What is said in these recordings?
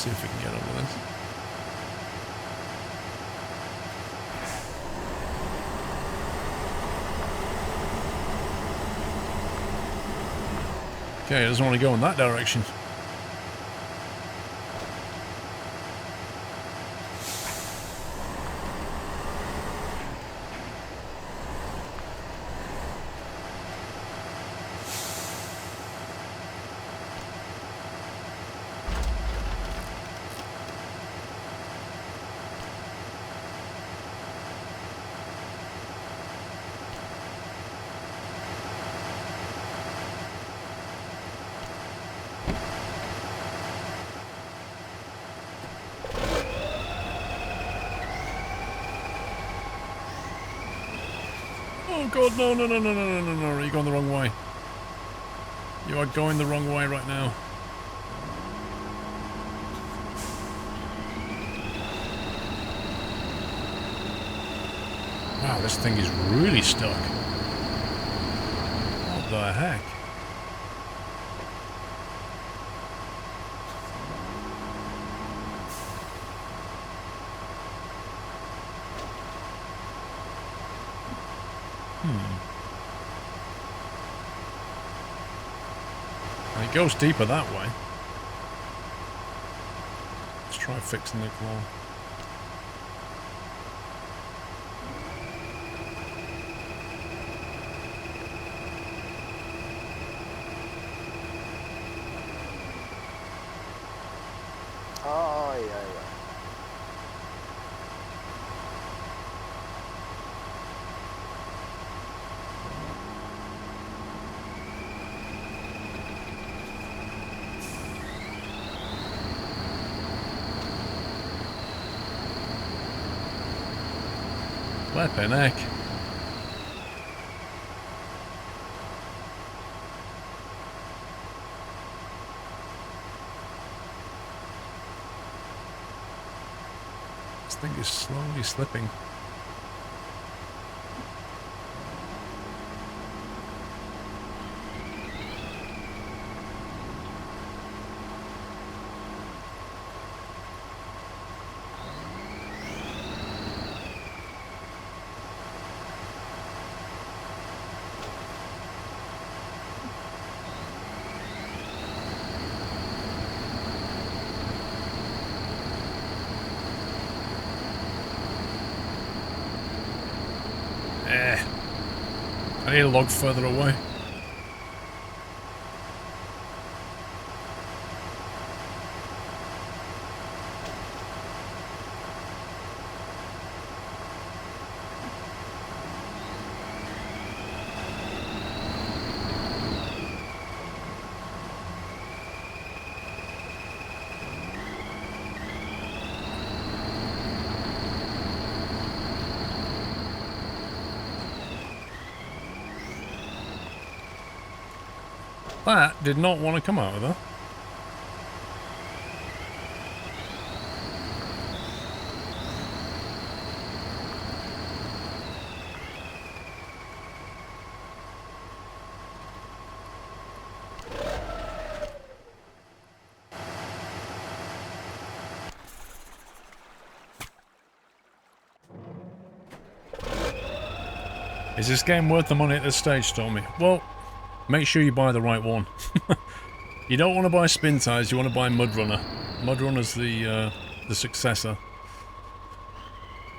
see if we can get over this. Okay, it doesn't want to go in that direction. Oh god, no, no, no, no, no, no, no, no, you're going the wrong way. You are going the wrong way right now. Wow, this thing is really stuck. What the heck? It goes deeper that way. Let's try fixing the claw. Oh, yeah, yeah. Flippin' heck. This thing is slowly slipping. I need a log further away. That did not want to come out of there. Is this game worth the money at this stage, Stormy? Well, make sure you buy the right one. You don't want to buy Spintires, you want to buy Mudrunner. Mudrunner's the successor.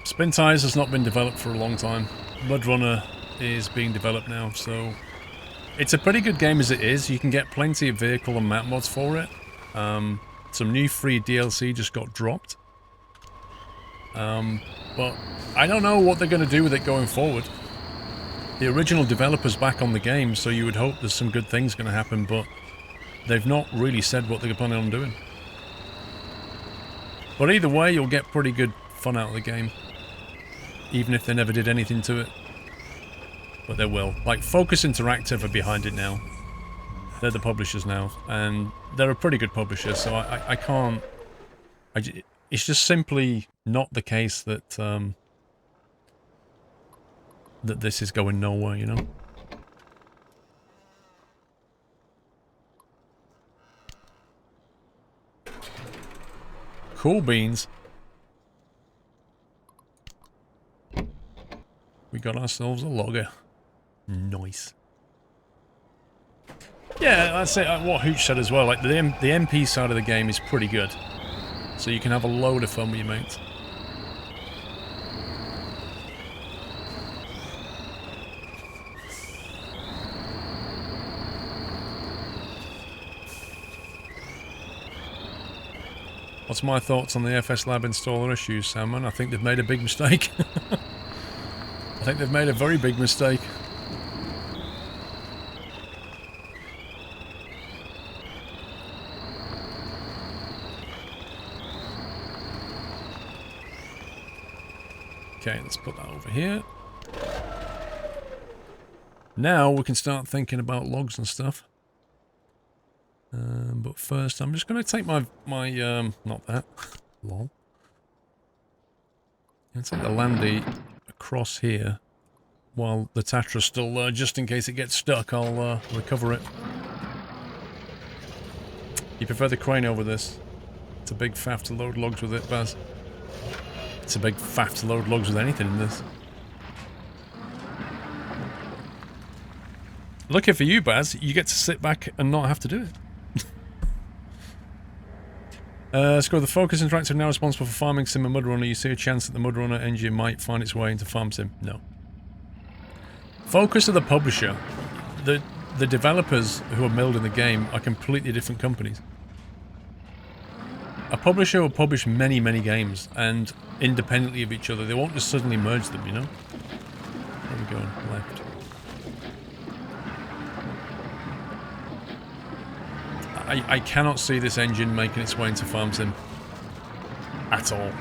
Spintires has not been developed for a long time. Mudrunner is being developed now, so... It's a pretty good game as it is. You can get plenty of vehicle and map mods for it. Some new free DLC just got dropped. But I don't know what they're going to do with it going forward. The original developer's back on the game, so you would hope there's some good things going to happen, but they've not really said what they're planning on doing. But either way, you'll get pretty good fun out of the game. Even if they never did anything to it. But they will. Like, Focus Interactive are behind it now. They're the publishers now. And they're a pretty good publisher, so I can't... it's just simply not the case that, that this is going nowhere, you know? cool beans. We got ourselves a logger. Nice. Yeah, that's it. What Hooch said as well. Like the MP side of the game is pretty good, so you can have a load of fun with your mates. What's my thoughts on the FS Lab installer issues, Salmon? I think they've made a big mistake. I think they've made a very big mistake. Okay, let's put that over here. Now we can start thinking about logs and stuff. But first, I'm just going to take my not that, lol. I'm going to take the Landy across here while the Tatra's still there, just in case it gets stuck. I'll recover it. You prefer the crane over this? It's a big faff to load logs with it, Baz. It's a big faff to load logs with anything in this. Lucky for you, Baz, you get to sit back and not have to do it. Score the Focus Interactive now responsible for Farming Sim and Mudrunner. You see a chance that the Mudrunner engine might find its way into Farm Sim? No. Focus are the publisher. The developers who are building the game are completely different companies. A publisher will publish many, many games, and independently of each other. They won't just suddenly merge them, you know? Where are we going? Left. I cannot see this engine making its way into Farm Sim. At all.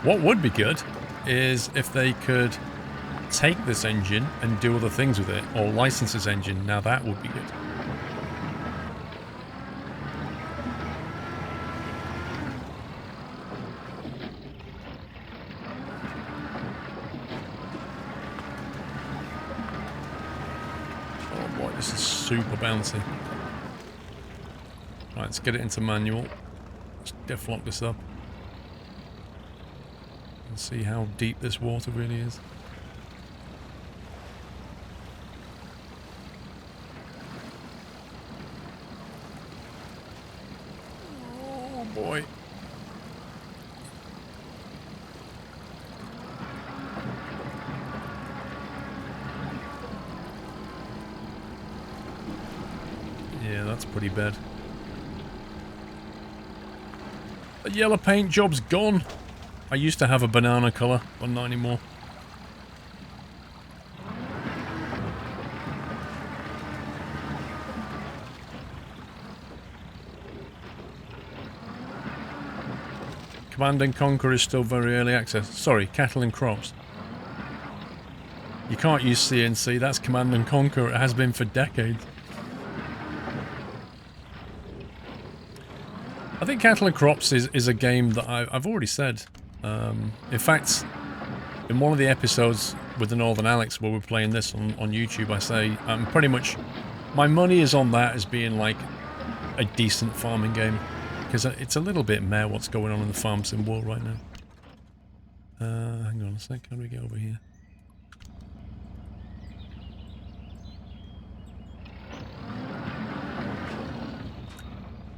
What would be good is if they could take this engine and do other things with it, or license this engine. Now that would be good. This is super bouncy. Right, let's get it into manual. Let's deflock this up. And see how deep this water really is. Oh boy. Yeah, that's pretty bad. The yellow paint job's gone. I used to have a banana colour, but not anymore. Command and Conquer is still very early access. Sorry, Cattle and Crops. You can't use CNC, that's Command and Conquer. It has been for decades. I think Cattle and Crops is a game that I've already said. In fact, in one of the episodes with the Northern Alex where we're playing this on YouTube, I say I'm pretty much... my money is on that as being like a decent farming game. Because it's a little bit meh what's going on in the Farm Sim world right now. Hang on a sec, how do we get over here?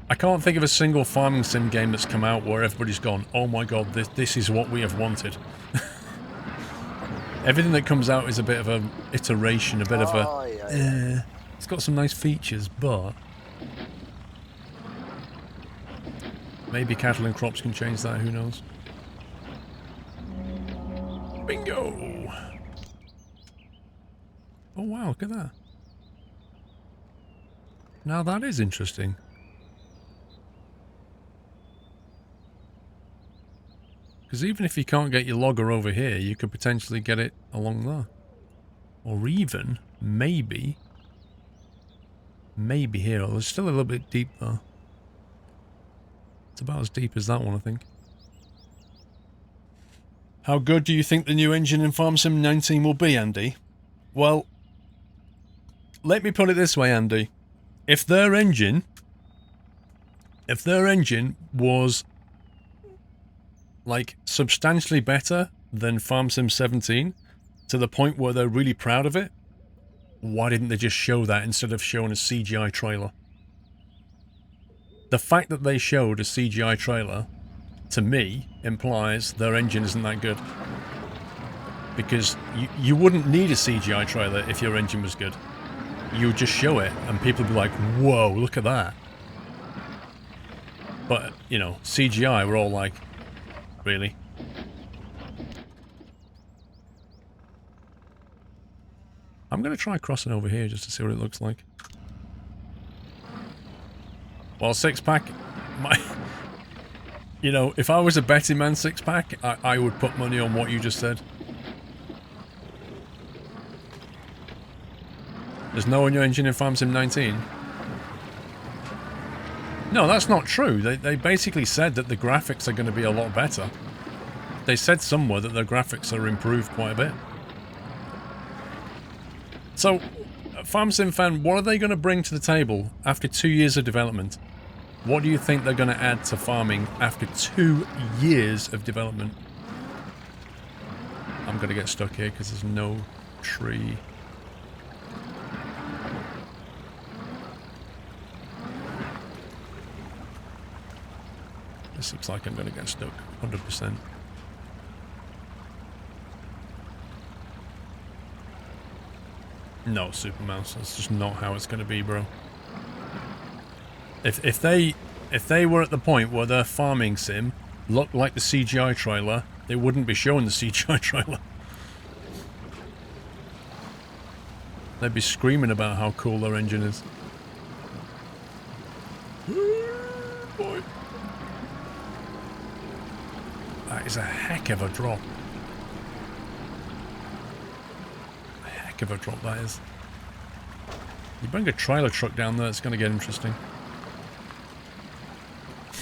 I can't think of a single farming sim game that's come out where everybody's gone, oh my god, this is what we have wanted. Everything that comes out is a bit of a iteration, a bit of a... it's got some nice features, but... maybe Cattle and Crops can change that, who knows? Bingo! Oh wow, look at that. Now that is interesting. Because even if you can't get your logger over here, you could potentially get it along there. Or even, maybe here. Oh, it's still a little bit deep though. It's about as deep as that one, I think. How good do you think the new engine in Farm Sim 19 will be, Andy? Well, let me put it this way, Andy. If their engine was like substantially better than Farm Sim 17 to the point where they're really proud of it, why didn't they just show that instead of showing a CGI trailer? The fact that they showed a CGI trailer, to me, implies their engine isn't that good. Because you wouldn't need a CGI trailer if your engine was good. You would just show it and people would be like, whoa, look at that. But, you know, CGI, we're all like, really? I'm going to try crossing over here just to see what it looks like. Well, six-pack, you know, if I was a betting man six-pack, I would put money on what you just said. There's no on your engine in Farm Sim 19? No, that's not true. They basically said that the graphics are going to be a lot better. They said somewhere that their graphics are improved quite a bit. So, Farm Sim fan, what are they going to bring to the table after 2 years of development? What do you think they're going to add to farming after 2 years of development? I'm going to get stuck here because there's no tree. This looks like I'm going to get stuck, 100%. No, Super Mouse, that's just not how it's going to be, bro. If they were at the point where their farming sim looked like the CGI trailer, they wouldn't be showing the CGI trailer. They'd be screaming about how cool their engine is. Boy. That is a heck of a drop. A heck of a drop that is. You bring a trailer truck down there, it's going to get interesting.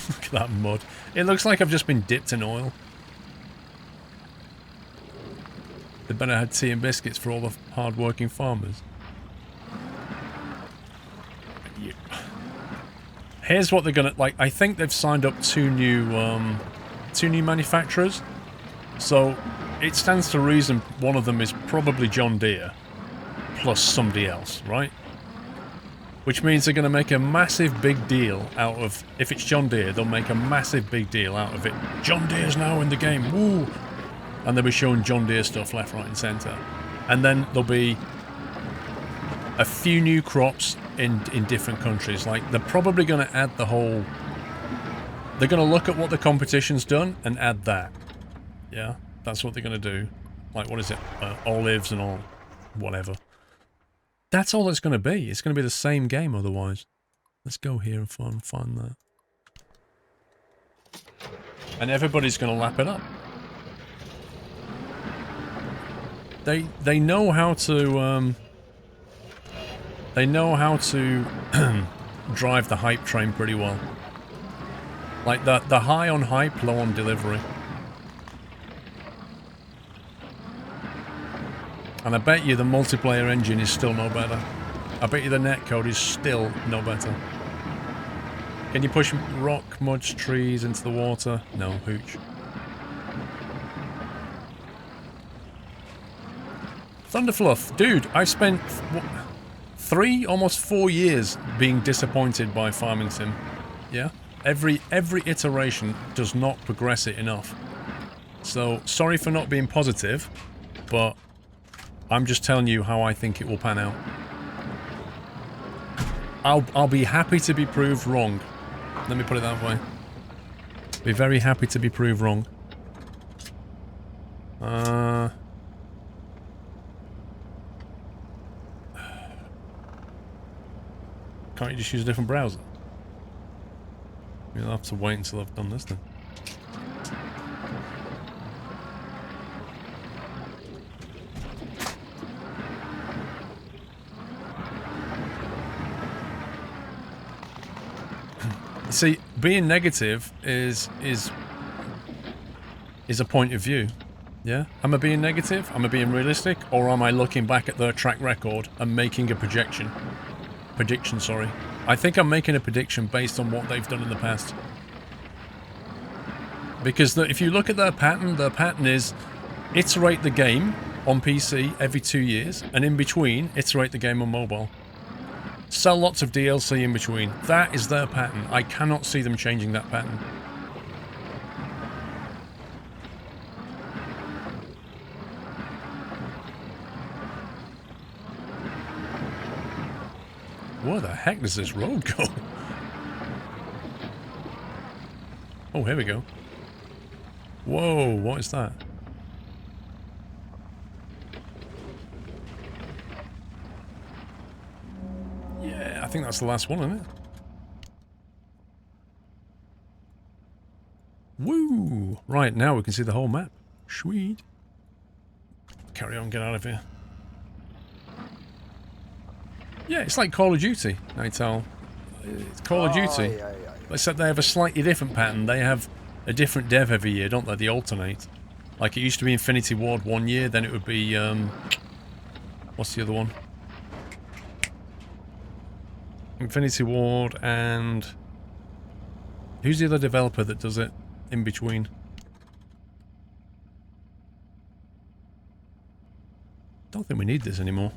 Look at that mud. It looks like I've just been dipped in oil. They better have tea and biscuits for all the hard-working farmers. Yeah. Here's what they're gonna like. I think they've signed up two new manufacturers. So it stands to reason one of them is probably John Deere plus somebody else, right? Which means they're going to make a massive big deal out of... If it's John Deere, they'll make a massive big deal out of it. John Deere's now in the game, woo! And they'll be showing John Deere stuff left, right and centre. And then there'll be a few new crops in different countries. Like, they're probably going to add the whole... They're going to look at what the competition's done and add that. Yeah, that's what they're going to do. Like, what is it? Olives and all... whatever. That's all it's going to be. It's going to be the same game otherwise. Let's go here and find that. And everybody's going to lap it up. They know how to drive the hype train pretty well. Like the high on hype, low on delivery. And I bet you the multiplayer engine is still no better. I bet you the netcode is still no better. Can you push rock, mud, trees into the water? No, hooch. Thunderfluff, dude, I've spent 3, almost 4 years being disappointed by Farming Sim. Yeah? Every iteration does not progress it enough. So, sorry for not being positive, but I'm just telling you how I think it will pan out. I'll be happy to be proved wrong. Let me put it that way. Be very happy to be proved wrong. Can't you just use a different browser? You'll have to wait until I've done this then. See, being negative is a point of view. Yeah? Am I being negative? Am I being realistic? Or am I looking back at their track record and making a projection? Prediction, sorry. I think I'm making a prediction based on what they've done in the past. Because if you look at their pattern is iterate the game on PC every 2 years, and in between, iterate the game on mobile. Sell lots of DLC in between. That is their pattern. I cannot see them changing that pattern. Where the heck does this road go? Oh, here we go. Whoa, what is that? Yeah, I think that's the last one, isn't it? Woo! Right, now we can see the whole map. Sweet. Carry on, get out of here. Yeah, it's like Call of Duty, Nightowl. It's Call of Duty. Except they have a slightly different pattern. They have a different dev every year, don't they? They alternate. Like it used to be Infinity Ward 1 year, then it would be, what's the other one? Infinity Ward and... Who's the other developer that does it in between? Don't think we need this anymore.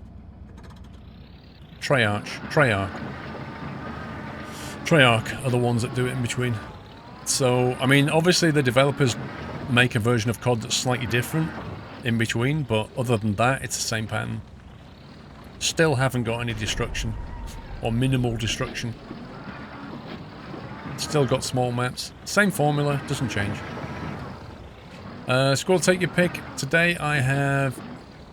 Treyarch are the ones that do it in between. So, I mean, obviously the developers make a version of COD that's slightly different in between, but other than that, it's the same pattern. Still haven't got any destruction. Or minimal destruction. Still got small maps. Same formula, doesn't change. Squirrel, take your pick. Today I have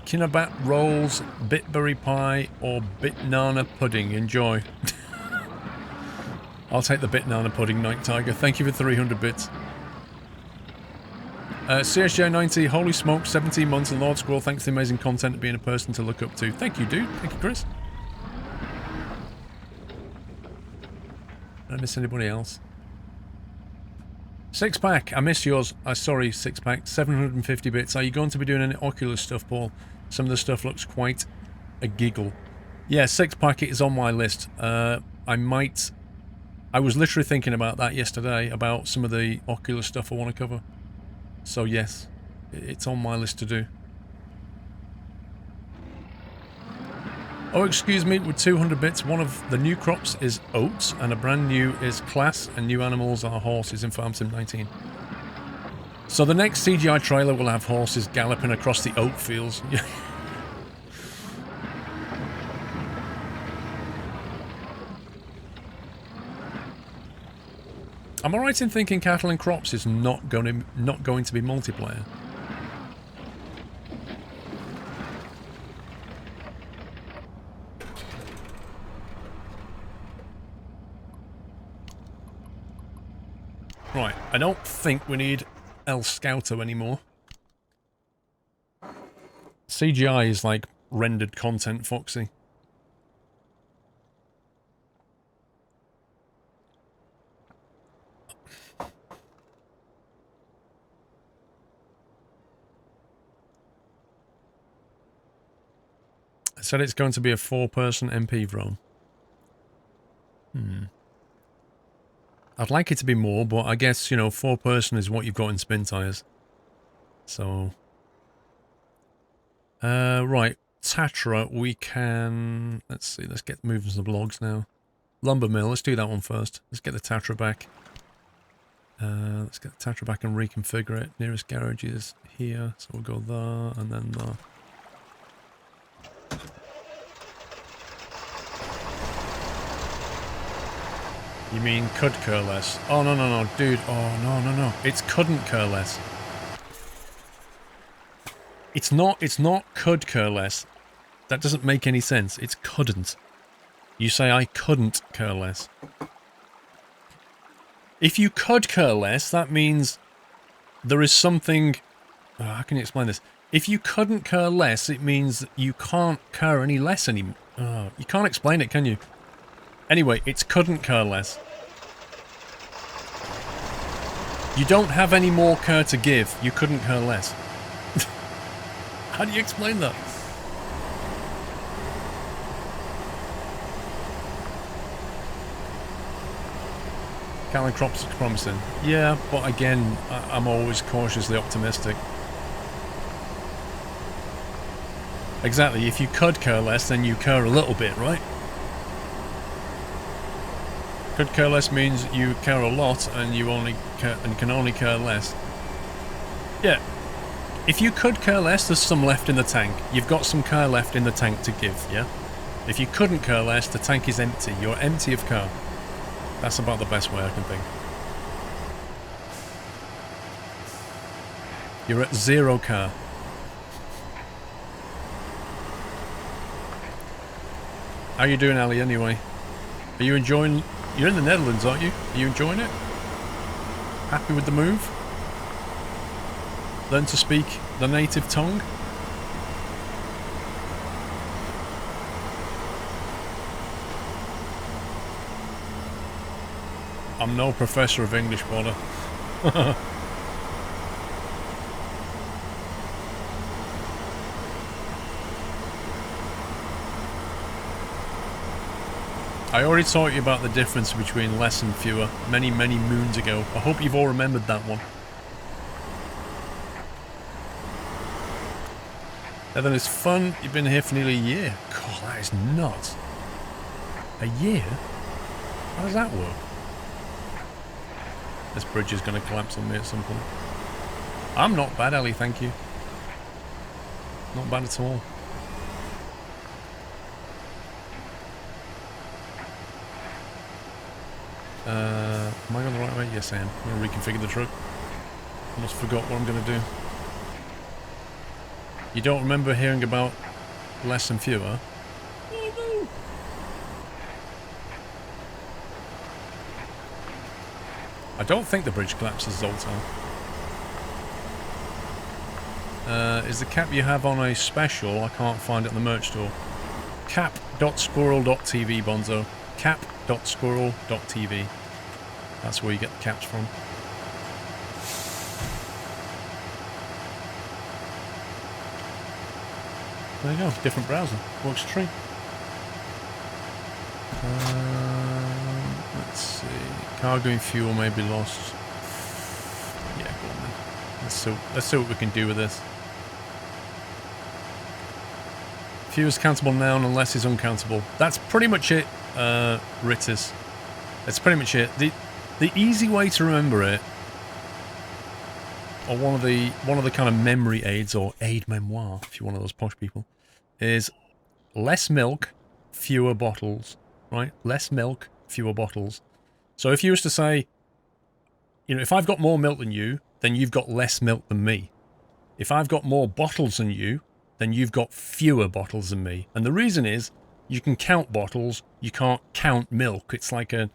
Kinnabat rolls, bitberry pie, or bitnana pudding. Enjoy. I'll take the bitnana pudding, Night Tiger. Thank you for 300 bits. CSJ90, holy smoke, 17 months, and Lord Squirrel, thanks for the amazing content and being a person to look up to. Thank you, dude. Thank you, Chris. Did I miss anybody else? Six pack, I missed yours. Sorry, six pack, 750 bits. Are you going to be doing any Oculus stuff, Paul? Some of the stuff looks quite a giggle. Yeah, six pack is on my list. I was literally thinking about that yesterday, about some of the Oculus stuff I want to cover. So yes, it's on my list to do. Oh, excuse me, with 200 bits, one of the new crops is oats, and a brand new is class, and new animals are horses in Farm Sim 19. So the next CGI trailer will have horses galloping across the oat fields. Am I right in thinking cattle and crops is not going to be multiplayer? Right, I don't think we need El Scouto anymore. CGI is like rendered content, Foxy. I said it's going to be a 4-person MP drone. I'd like it to be more, but I guess, you know, 4-person is what you've got in Spintires. So... right. Tatra, we can... Let's see, let's get moving some logs now. Lumber mill, let's do that one first. Let's get the Tatra back. Let's get the Tatra back and reconfigure it. Nearest garage is here, so we'll go there, and then there. You mean could cur less? Oh, no, no, no, dude. Oh, no, no, no. It's couldn't cur less. It's not could cur less. That doesn't make any sense. It's couldn't. You say I couldn't cur less. If you could cur less, that means there is something... Oh, how can you explain this? If you couldn't cur less, it means you can't cur any less anymore. Oh, you can't explain it, can you? Anyway, it's couldn't cur less. You don't have any more cur to give. You couldn't cur less. How do you explain that? Callan crops look promising. Yeah, but again, I'm always cautiously optimistic. Exactly, if you could care less, then you care a little bit, right? Could care less means you care a lot and you only care, and can only care less. Yeah. If you could care less, there's some left in the tank. You've got some care left in the tank to give, yeah? If you couldn't care less, the tank is empty. You're empty of care. That's about the best way I can think. You're at 0 care. How you doing, Ali, anyway? Are you enjoying... You're in the Netherlands, aren't you? Are you enjoying it? Happy with the move? Learn to speak the native tongue? I'm no professor of English, Border. I already taught you about the difference between less and fewer many, many moons ago. I hope you've all remembered that one. And then it's fun. You've been here for nearly a year. God, that is nuts. A year? How does that work? This bridge is going to collapse on me at some point. I'm not bad, Ellie, thank you. Not bad at all. Am I on the right way? Yes, I am. I'm going to reconfigure the truck. Almost forgot what I'm going to do. You don't remember hearing about less and fewer? Oh no! I don't think the bridge collapses, Zoltan. Is the cap you have on a special? I can't find it in the merch store. Cap.squirrel.tv, Bonzo. Cap.squirrel.tv. That's where you get the caps from. There you go, different browser. Works a treat. Let's see. Cargo and fuel may be lost. Yeah, go on then. Let's see what we can do with this. Few is countable now and less is uncountable. That's pretty much it, Ritters. That's pretty much it. The easy way to remember it, or one of the kind of memory aids, or aid memoir, if you're one of those posh people, is less milk, fewer bottles, right? Less milk, fewer bottles. So if you was to say, you know, if I've got more milk than you, then you've got less milk than me. If I've got more bottles than you, then you've got fewer bottles than me. And the reason is, you can count bottles, you can't count milk. It's like a...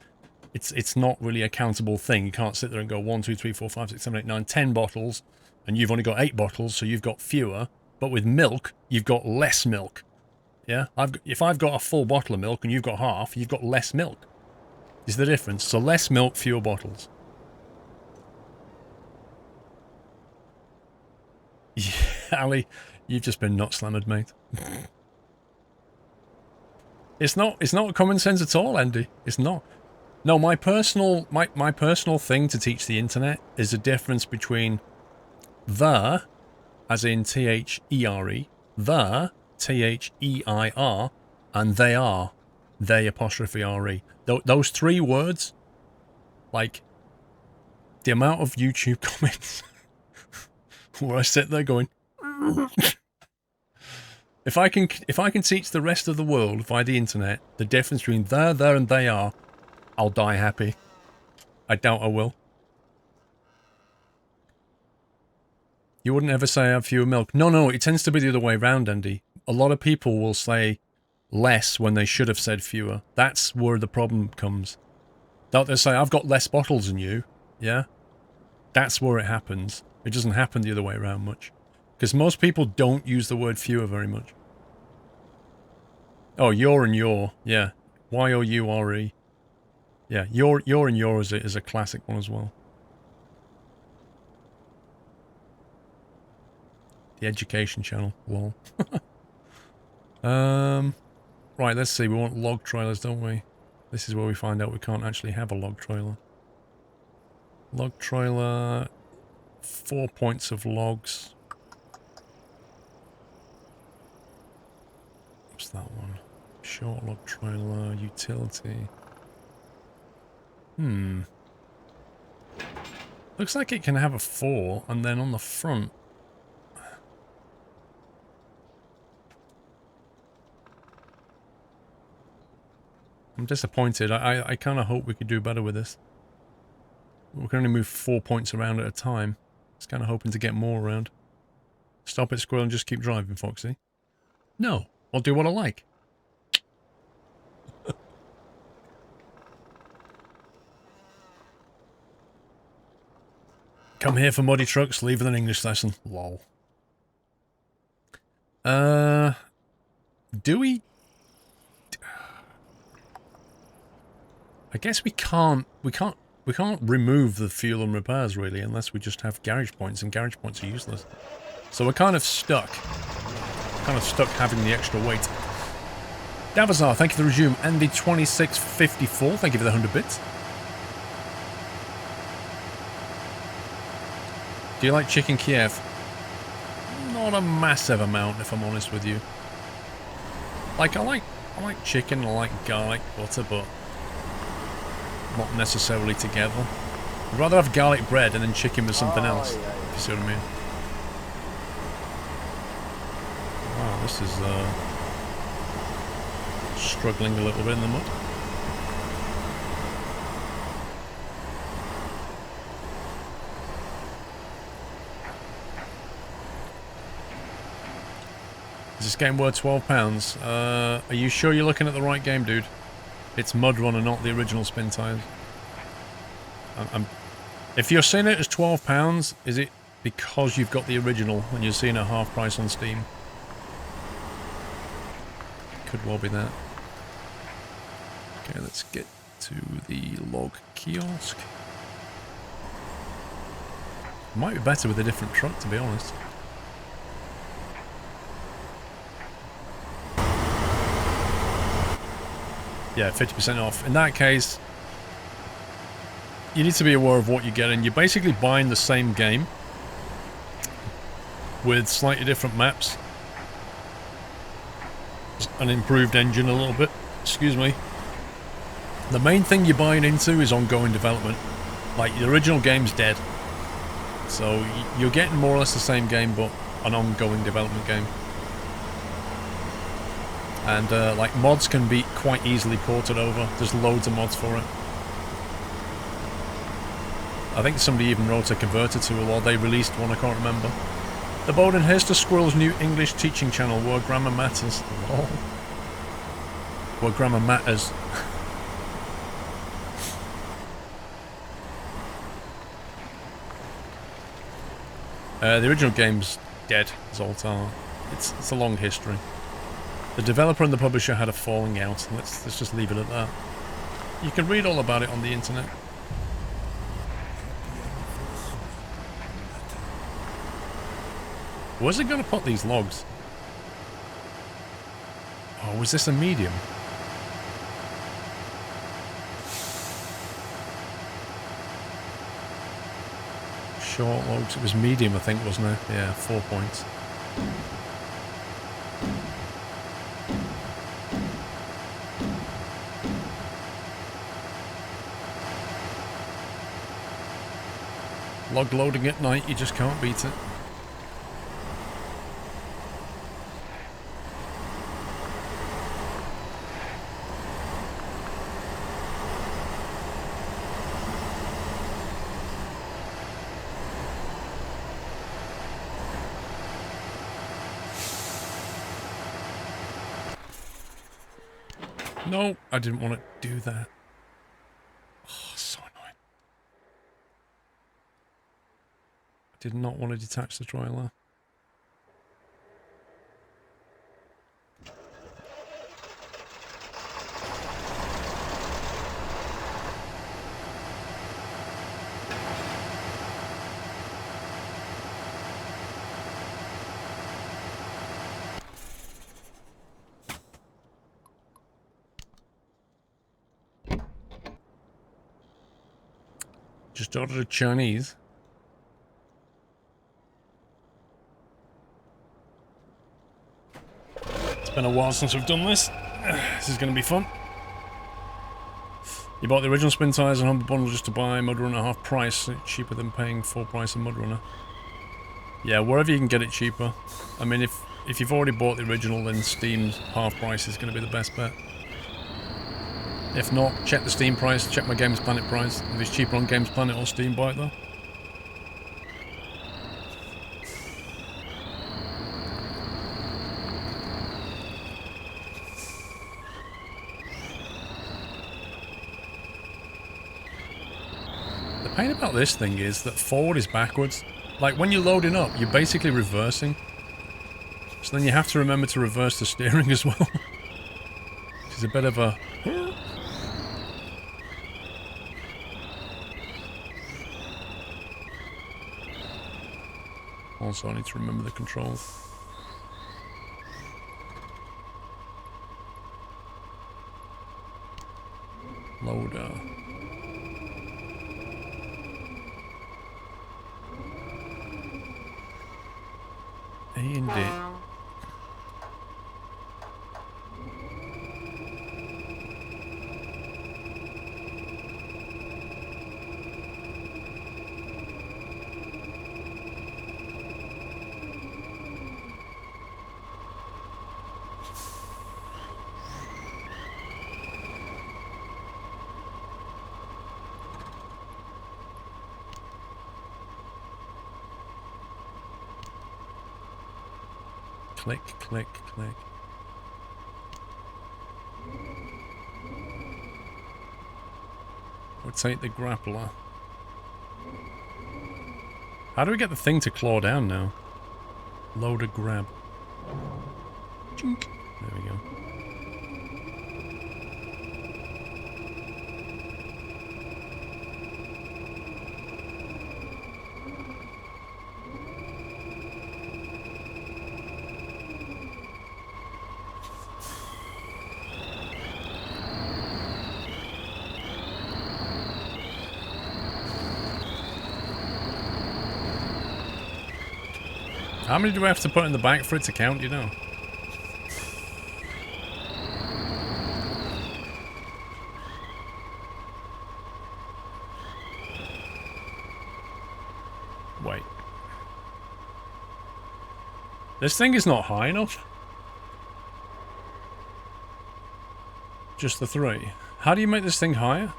It's not really a countable thing. You can't sit there and go 1, 2, 3, 4, 5, 6, 7, 8, 9, 10 bottles, and you've only got 8 bottles, so you've got fewer. But with milk, you've got less milk. Yeah? If I've got a full bottle of milk and you've got half, you've got less milk. Is the difference. So less milk, fewer bottles. Yeah, Ali, you've just been nut slammered, mate. It's not common sense at all, Andy. It's not. No, my personal thing to teach the internet is the difference between the, as in T-H-E-R-E, the, T-H-E-I-R, and they are, they apostrophe R-E. Those 3 words, like, the amount of YouTube comments where I sit there going, if I can teach the rest of the world via the internet the difference between there, and they are, I'll die happy. I doubt I will. You wouldn't ever say I have fewer milk. No, it tends to be the other way around, Andy. A lot of people will say less when they should have said fewer. That's where the problem comes. They'll say, I've got less bottles than you. Yeah? That's where it happens. It doesn't happen the other way around much. Because most people don't use the word fewer very much. Oh, your and your. Yeah. Y-O-U-R-E. Yeah, your and your is a classic one as well. The education channel. Lol. Right, let's see. We want log trailers, don't we? This is where we find out we can't actually have a log trailer. Log trailer... 4 points of logs. What's that one? Short log trailer, utility. Looks like it can have a 4, and then on the front... I'm disappointed. I kind of hope we could do better with this. We can only move 4 points around at a time. I was kind of hoping to get more around. Stop it, Squirrel, and just keep driving, Foxy. No, I'll do what I like. Come here for muddy trucks, leave with an English lesson. Lol. Do we... I guess we can't remove the fuel and repairs, really, unless we just have garage points, and garage points are useless. So we're kind of stuck. Having the extra weight. Davazar, thank you for the resume. ND2654, thank you for the 100 bits. Do you like chicken Kiev? Not a massive amount, if I'm honest with you. Like, I like chicken, I like garlic butter, but not necessarily together. I'd rather have garlic bread and then chicken with something else, if you see what I mean. Wow, this is struggling a little bit in the mud. Is this game worth £12? Are you sure you're looking at the right game, dude? It's Mudrunner, not the original Spintires. If you're seeing it as £12, is it because you've got the original and you're seeing it half price on Steam? Could well be that. Okay, let's get to the log kiosk. Might be better with a different truck, to be honest. Yeah, 50% off. In that case, you need to be aware of what you're getting. You're basically buying the same game with slightly different maps. An improved engine a little bit. Excuse me. The main thing you're buying into is ongoing development. Like, the original game's dead. So, you're getting more or less the same game, but an ongoing development game. And, like, mods can be quite easily ported over. There's loads of mods for it. I think somebody even wrote a converter tool, or they released one, I can't remember. The Bowden, here's to Squirrel's new English teaching channel, where grammar matters. Oh. Where grammar matters. The original game's dead, Zoltar. It's a long history. The developer and the publisher had a falling out. Let's just leave it at that. You can read all about it on the internet. Where's it going to put these logs? Oh, was this a medium? Short logs. It was medium, I think, wasn't it? Yeah, 4 points. Log loading at night, you just can't beat it. No, I didn't want to do that. Oh, so annoying. I did not want to detach the trailer. Just ordered a Chinese. It's been a while since we've done this. This is going to be fun. You bought the original Spintires and Humble Bundle just to buy Mudrunner half price. It's cheaper than paying full price of Mudrunner. Yeah, wherever you can get it cheaper. I mean, if you've already bought the original, then Steam's half price is going to be the best bet. If not, check the Steam price, check my Games Planet price. If it's cheaper on Games Planet or Steam, buy it though. The pain about this thing is that forward is backwards. Like when you're loading up, you're basically reversing. So then you have to remember to reverse the steering as well. Which is a bit of a... Also, I need to remember the controls. Loader. A and D. Click, click, click. Rotate the grappler. How do we get the thing to claw down now? Load a grab. Chink. There we go. How many do I have to put in the back for it to count, you know? Wait. This thing is not high enough? Just the 3. How do you make this thing higher?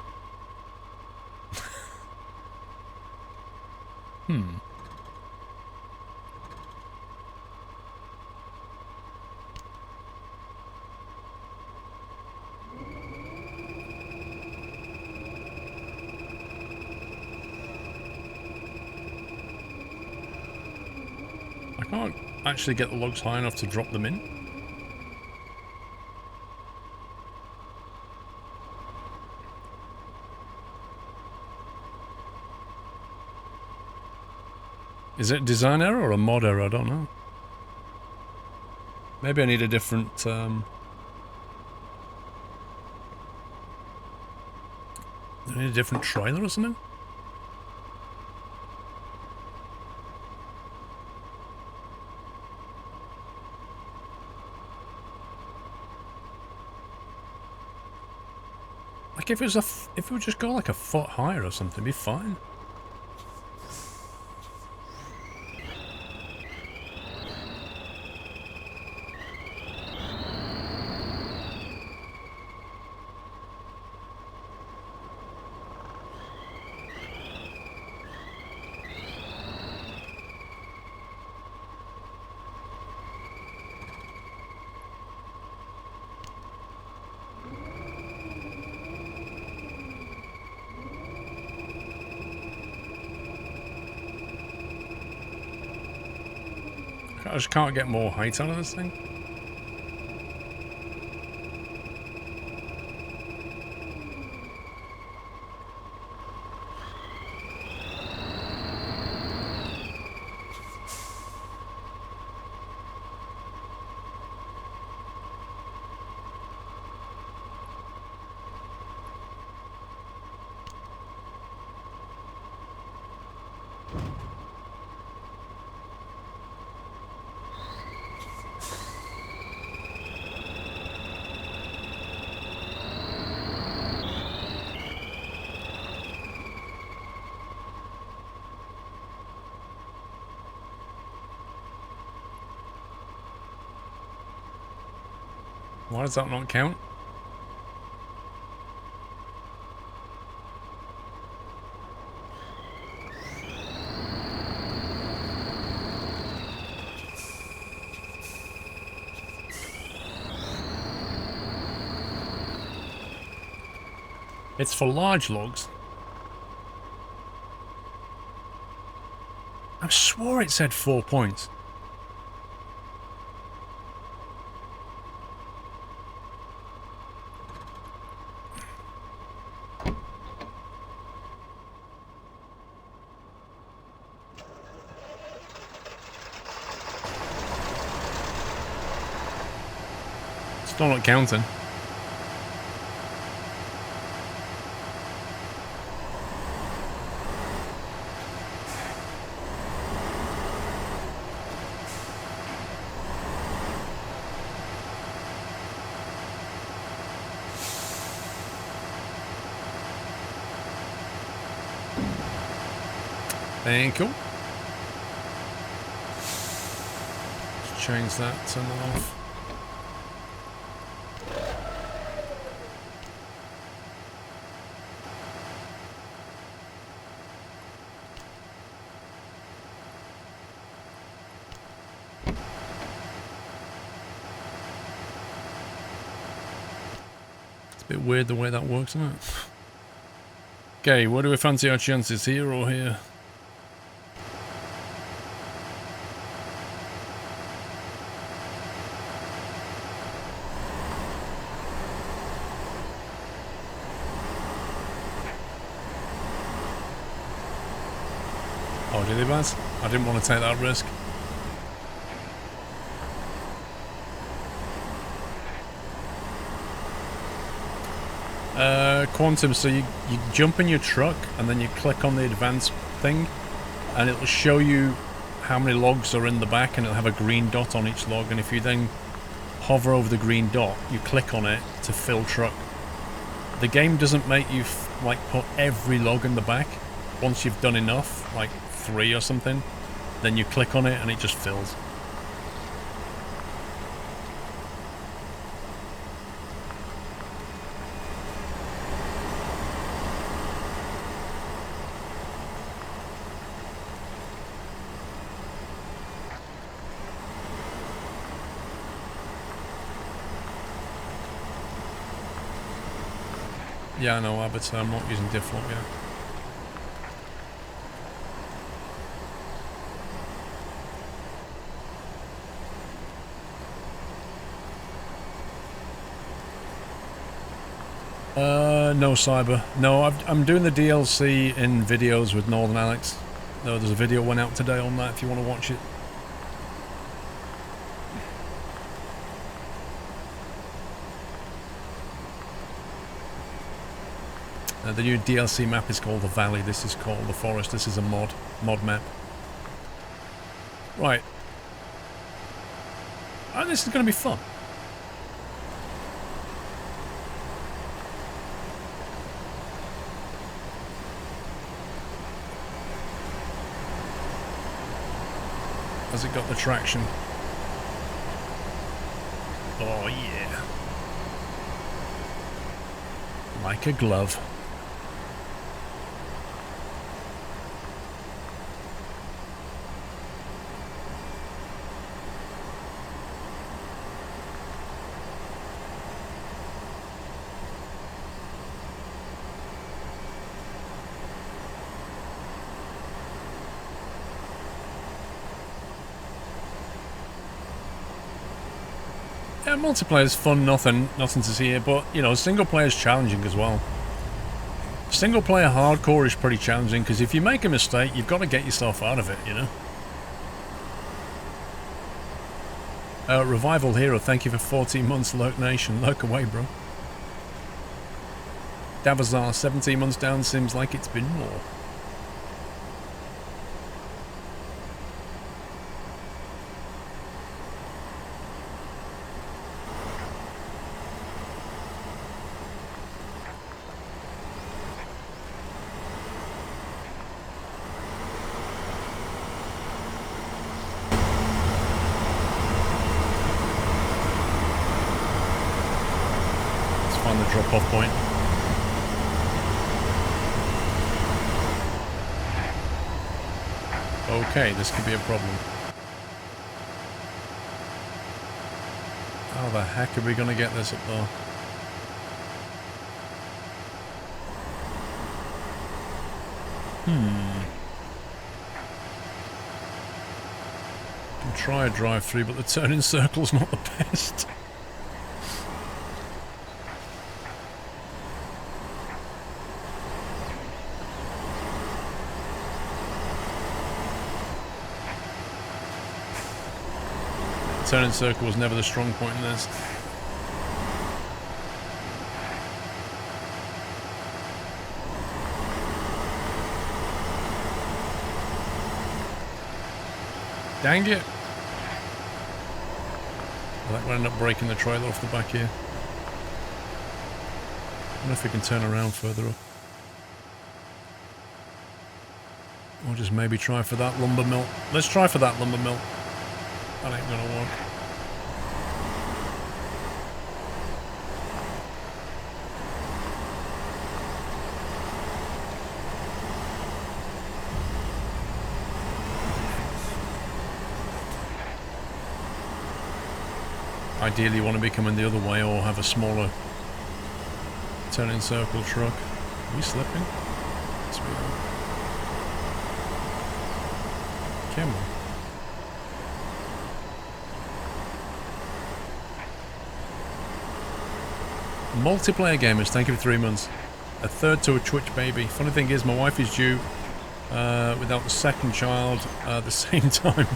I can't actually get the logs high enough to drop them in. Is it a design error or a mod error? I don't know. Maybe I need a different... I need a different trailer or something? Like if it would just go like a foot higher or something, it'd be fine. I just can't get more height out of this thing. Why does that not count? It's for large logs. I swore it said 4 points. Still not counting. Thank you. Let's change that, turn that off. It's a bit weird the way that works, isn't it? Okay, where do we fancy our chances, here or here? Oh, did they, Baz? I didn't want to take that risk. Quantum, so you jump in your truck and then you click on the advanced thing and it'll show you how many logs are in the back and it'll have a green dot on each log, and if you then hover over the green dot, you click on it to fill truck. The game doesn't make you like put every log in the back. Once you've done enough, like 3 or something, then you click on it and it just fills. Yeah, I know, Avatar, I'm not using default yet. No, Cyber. No, I'm doing the DLC in videos with Northern Alex. No, there's a video went out today on that if you want to watch it. The new DLC map is called the Valley. This is called the Forest. This is a mod map. Right. Oh, this is going to be fun. Has it got the traction? Oh yeah. Like a glove. Yeah, multiplayer is fun, nothing to see here, but, you know, single player is challenging as well. Single player hardcore is pretty challenging, because if you make a mistake, you've got to get yourself out of it, you know? Revival Hero, thank you for 14 months, Lurk Nation. Lurk away, bro. Davazar, 17 months down, seems like it's been more. drop-off point. Okay, this could be a problem. How the heck are we going to get this up there? Can try a drive-through, but the turning circle's not the best. Turning circle was never the strong point in this. Dang it! I think we'll end up breaking the trailer off the back here. I wonder if we can turn around further up. Or just maybe try for that lumber mill. Let's try for that lumber mill. That ain't gonna work. Ideally you want to be coming the other way or have a smaller turning circle truck. Are we slipping? Yes, we are. Come on. Multiplayer gamers, thank you for 3 months. A third to a Twitch baby. Funny thing is, my wife is due without the second child at the same time.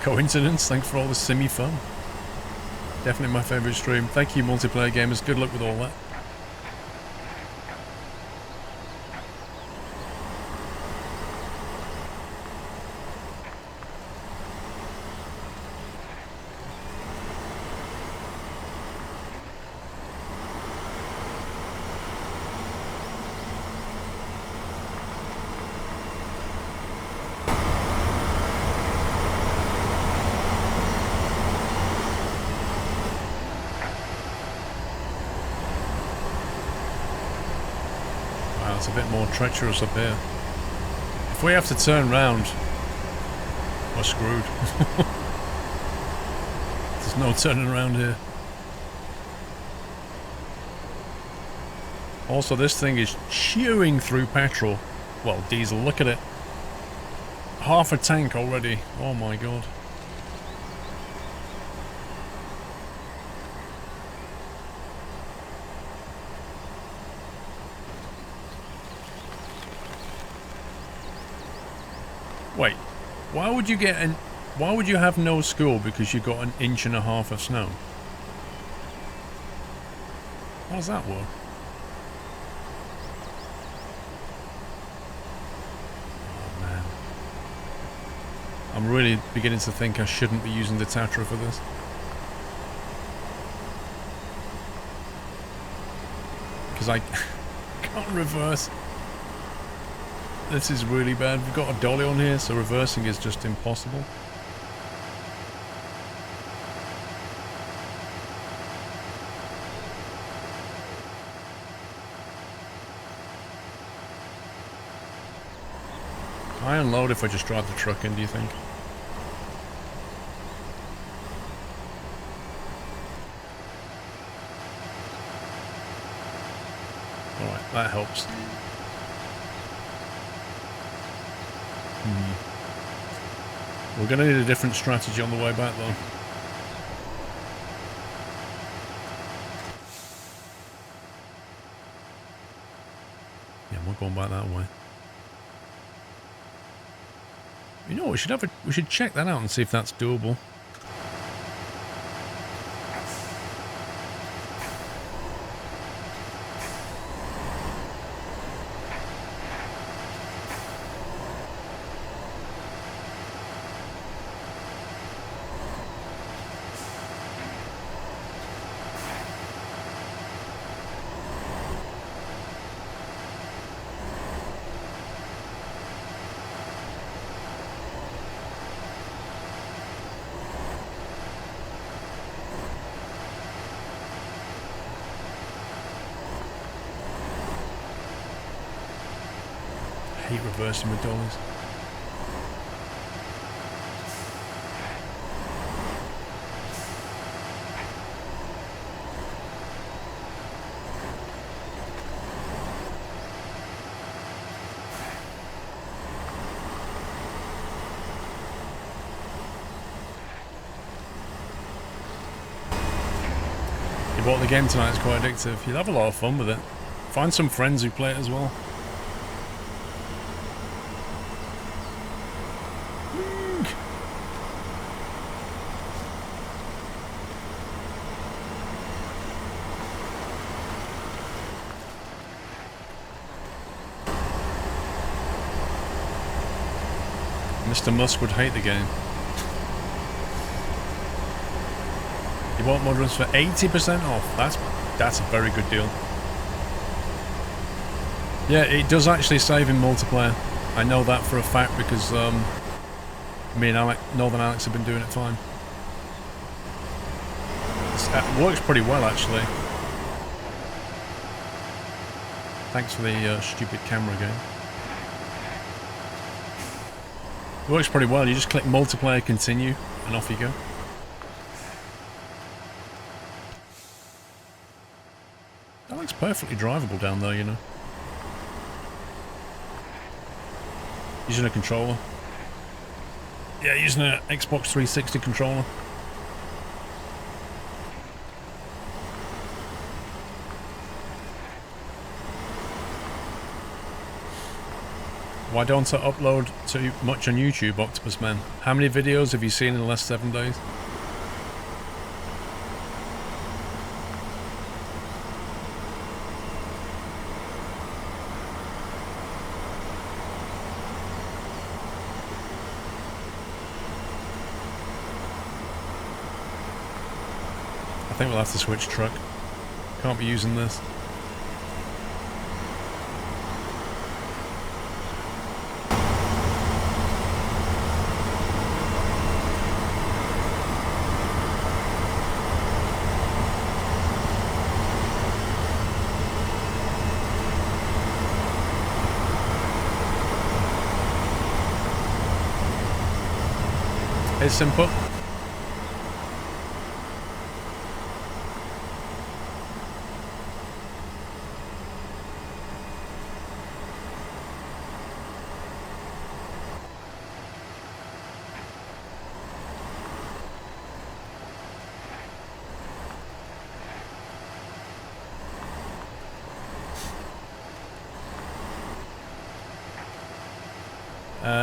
Coincidence? Thanks for all the simmy fun. Definitely my favourite stream. Thank you, multiplayer gamers. Good luck with all that. It's a bit more treacherous up here. If we have to turn round, we're screwed. There's no turning around here. Also, this thing is chewing through petrol. Well, diesel, look at it. Half a tank already. Oh my god. Wait, why would you have no school because you got 1.5 inches of snow? How does that work? Oh man. I'm really beginning to think I shouldn't be using the Tatra for this. Because I can't reverse. This is really bad. We've got a dolly on here, so reversing is just impossible. Can I unload if I just drive the truck in, do you think? Alright, that helps. We're going to need a different strategy on the way back, though. Yeah, we're going back that way. You know, we should check that out and see if that's doable. hate reversing with dollies. You bought the game tonight, it's quite addictive. You'll have a lot of fun with it. Find some friends who play it as well. Mr. Musk would hate the game. You bought Mudrunners for 80% off. That's a very good deal. Yeah, it does actually save in multiplayer. I know that for a fact because me and Northern Alex have been doing it fine. It works pretty well actually. Thanks for the stupid camera game. It works pretty well. You just click multiplayer continue and off you go. That looks perfectly drivable down there, you know. Using a controller. Yeah, using an Xbox 360 controller. Why don't I upload too much on YouTube, Octopus Man? How many videos have you seen in the last 7 days? I think we'll have to switch truck. Can't be using this. It's simple.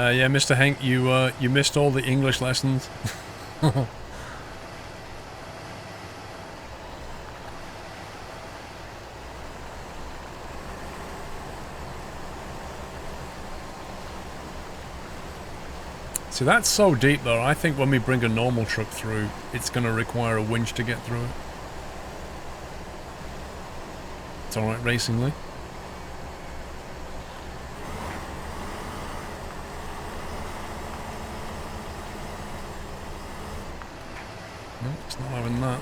Yeah, Mr. Hank, you missed all the English lessons. See, that's so deep though. I think when we bring a normal truck through, it's going to require a winch to get through it. It's alright racingly. No, it's not having that.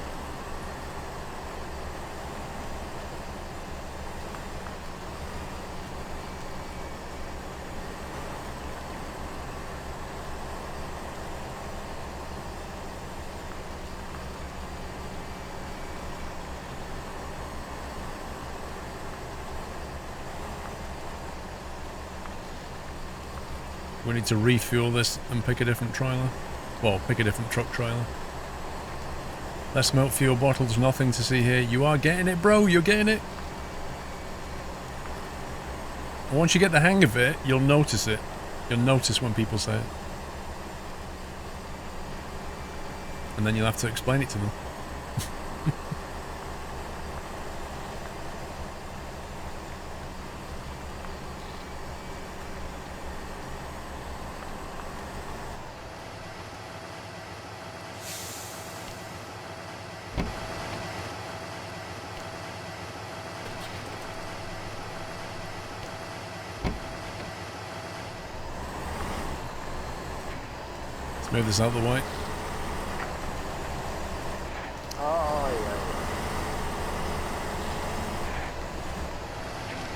We need to refuel this and pick a different trailer. Well, pick a different truck trailer. Less milk fuel bottles, nothing to see here. You are getting it, bro. You're getting it. And once you get the hang of it, you'll notice it. You'll notice when people say it. And then you'll have to explain it to them. Move this out of the way. Oh, yeah.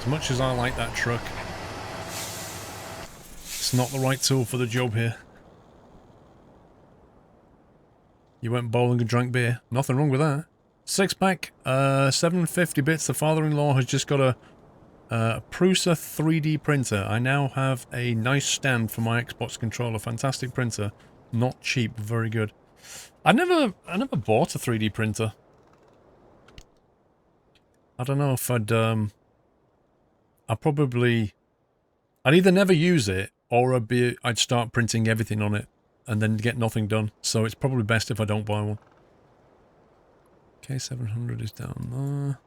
As much as I like that truck, It's not the right tool for the job here. You went bowling and drank beer. Nothing wrong with that. 6-pack, 750 bits. The father-in-law has just got a Prusa 3D printer. I now have a nice stand for my Xbox controller. Fantastic printer. Not cheap, very good. I never bought a 3D printer. I don't know if I'd either never use it or I'd start printing everything on it and then get nothing done. So it's probably best if I don't buy one. K700 is down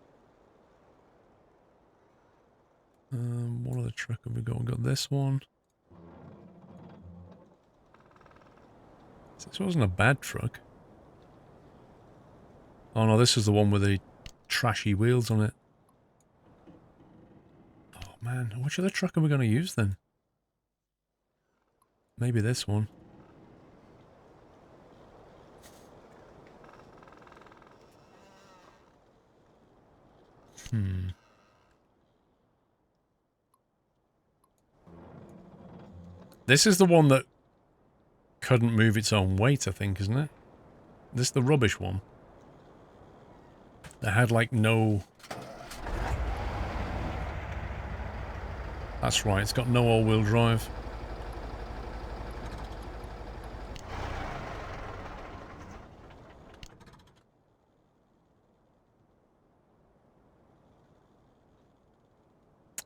there. What other truck have we got? We've got this one. This wasn't a bad truck. Oh no, this is the one with the trashy wheels on it. Oh man, which other truck are we going to use then? Maybe this one. This is the one that couldn't move its own weight, I think, isn't it? This is the rubbish one. That had, like, no... That's right, it's got no all-wheel drive.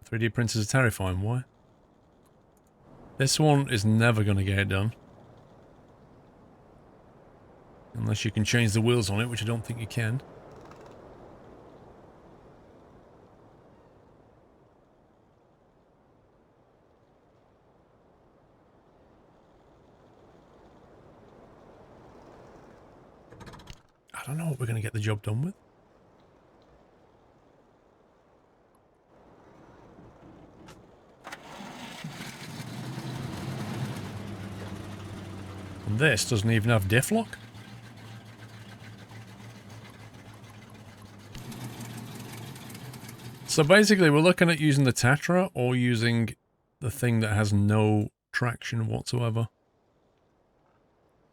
"3D printers are terrifying." Why? This one is never going to get it done. Unless you can change the wheels on it, which I don't think you can. I don't know what we're going to get the job done with. And this doesn't even have diff lock. So basically we're looking at using the Tatra or using the thing that has no traction whatsoever.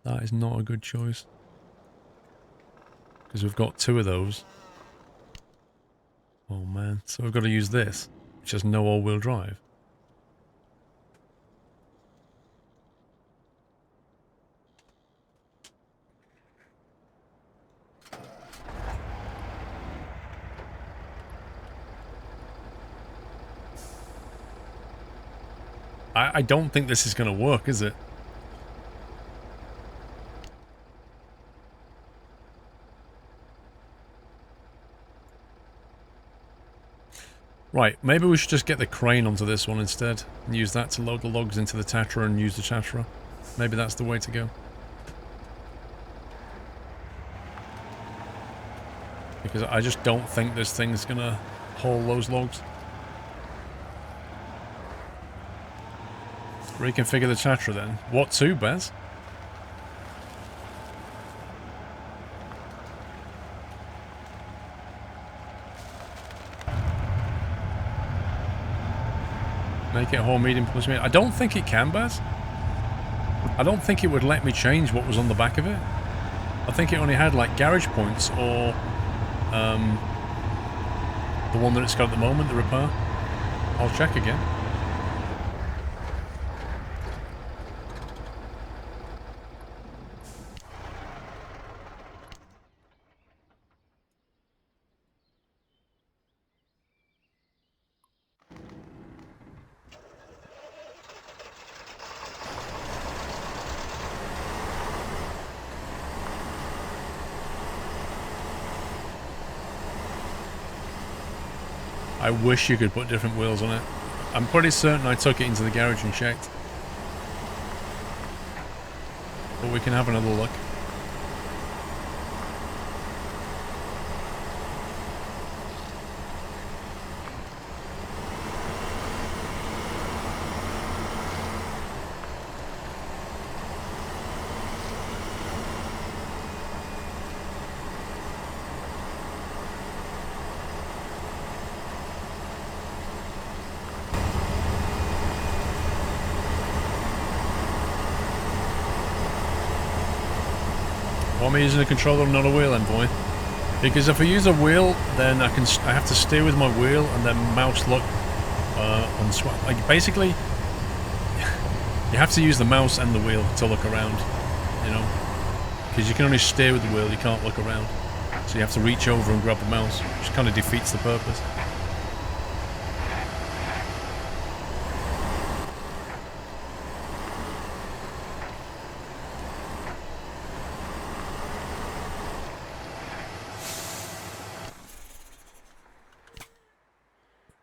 That is not a good choice. Because we've got two of those. Oh man, so we've got to use this, which has no all-wheel drive. I don't think this is going to work, is it? Right, maybe we should just get the crane onto this one instead. And use that to load the logs into the Tatra and use the Tatra. Maybe that's the way to go. Because I just don't think this thing's going to haul those logs. Reconfigure the Tatra then. What to, Bez? Make it haul medium plus medium. I don't think it can, Bez. I don't think it would let me change what was on the back of it. I think it only had like garage points or the one that it's got at the moment, the repair. I'll check again. I wish you could put different wheels on it. I'm pretty certain I took it into the garage and checked. But we can have another look. Why am I using a controller and not a wheel then, boy? Because if I use a wheel, then I have to steer with my wheel and then mouse look on swap. Like basically, you have to use the mouse and the wheel to look around, you know, because you can only steer with the wheel, you can't look around. So you have to reach over and grab the mouse, which kind of defeats the purpose.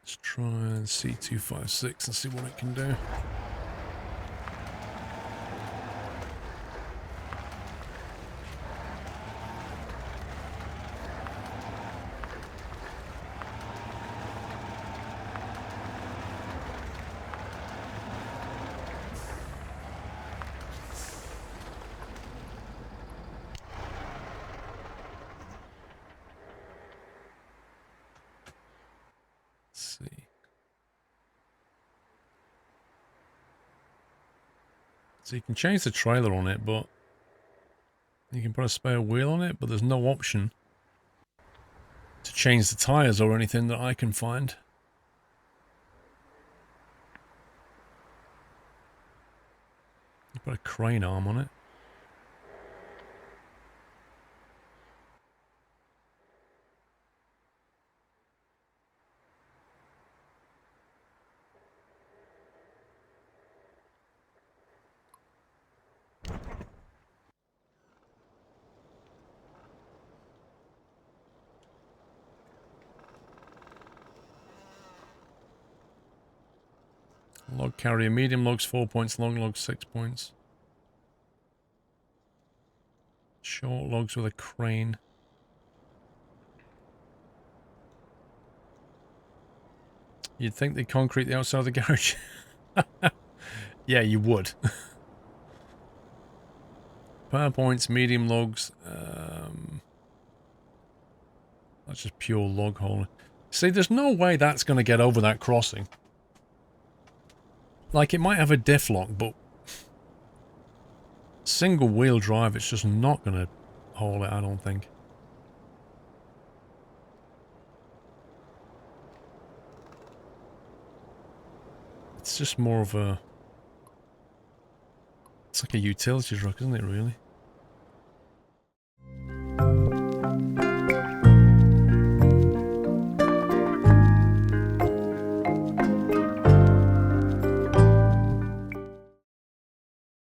Let's try C256 and see what it can do. So you can change the trailer on it, but you can put a spare wheel on it, but there's no option to change the tires or anything that I can find. You put a crane arm on it. Log carrier, medium logs 4 points, long logs 6 points. Short logs with a crane. You'd think they'd concrete the outside of the garage. Yeah, you would. Power points, medium logs. That's just pure log hauling. See, there's no way that's going to get over that crossing. Like, it might have a diff lock, but single wheel drive, it's just not going to haul it, I don't think. It's just more of a... It's like a utility truck, isn't it, really?